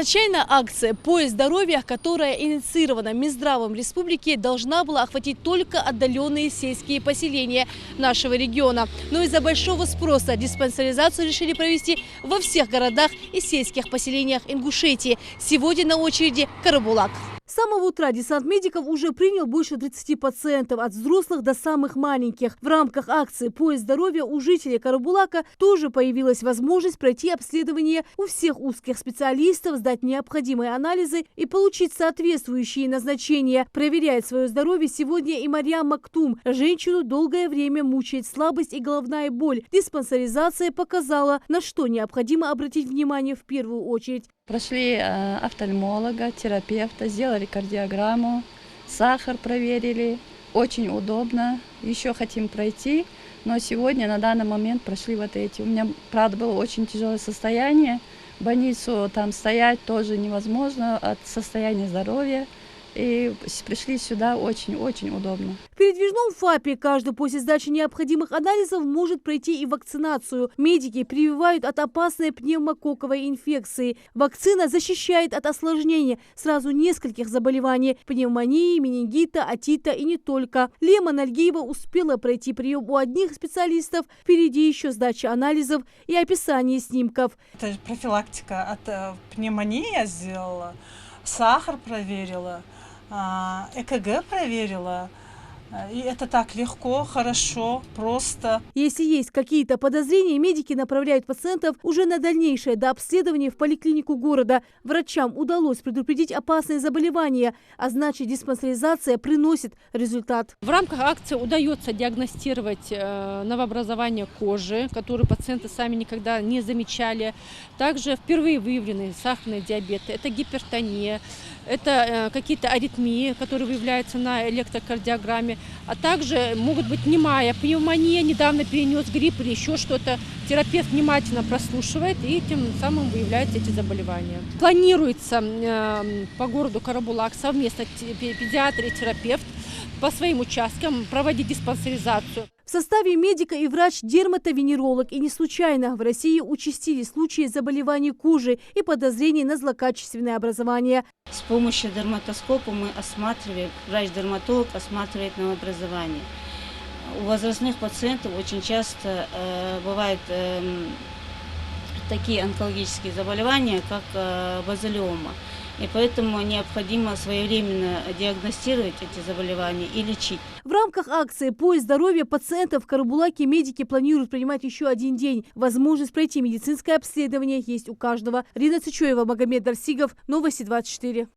Чайная акция «Поезд здоровья», которая инициирована Минздравом республики, должна была охватить только отдаленные сельские поселения нашего региона. Но из-за большого спроса диспансеризацию решили провести во всех городах и сельских поселениях Ингушетии. Сегодня на очереди Карабулак. С самого утра десант медиков уже принял больше 30 пациентов, от взрослых до самых маленьких. В рамках акции «Поезд здоровья» у жителей Карабулака тоже появилась возможность пройти обследование у всех узких специалистов, сдать необходимые анализы и получить соответствующие назначения. Проверяет свое здоровье сегодня и Марьям Мактум. Женщину долгое время мучает слабость и головная боль. Диспансеризация показала, на что необходимо обратить внимание в первую очередь. Прошли офтальмолога, терапевта, сделали кардиограмму, сахар проверили. Очень удобно. Еще хотим пройти, но сегодня на данный момент прошли вот эти. У меня, правда, было очень тяжелое состояние. В больницу там стоять тоже невозможно от состояния здоровья. И пришли сюда очень-очень удобно. В передвижном ФАПе каждый после сдачи необходимых анализов может пройти и вакцинацию. Медики прививают от опасной пневмококковой инфекции. Вакцина защищает от осложнений сразу нескольких заболеваний – пневмонии, менингита, отита и не только. Лема Нальгиева успела пройти прием у одних специалистов. Впереди еще сдача анализов и описание снимков. Это профилактика от пневмонии я сделала, сахар проверила. ЭКГ проверила, и это так легко, хорошо, просто. Если есть какие-то подозрения, медики направляют пациентов уже на дальнейшее дообследование в поликлинику города. Врачам удалось предупредить опасные заболевания, а значит диспансеризация приносит результат. В рамках акции удается диагностировать новообразование кожи, которые пациенты сами никогда не замечали. Также впервые выявлены сахарный диабет, это гипертония, это какие-то аритмии, которые выявляются на электрокардиограмме, а также могут быть немая пневмония, недавно перенес грипп или еще что-то. Терапевт внимательно прослушивает и тем самым выявляются эти заболевания. Планируется по городу Карабулак совместно педиатр и терапевт по своим участкам проводить диспансеризацию. В составе медика и врач-дерматовенеролог. И не случайно в России участились случаи заболеваний кожи и подозрений на злокачественное образование. С помощью дерматоскопа мы осматриваем, врач-дерматолог осматривает новообразование. У возрастных пациентов очень часто бывают такие онкологические заболевания, как базилиома. И поэтому необходимо своевременно диагностировать эти заболевания и лечить. В рамках акции «Поезд здоровья» пациентов в Карабулаке медики планируют принимать еще один день. Возможность пройти медицинское обследование есть у каждого. Рина Цичоева, Магомед Дарсигов, Новости 24.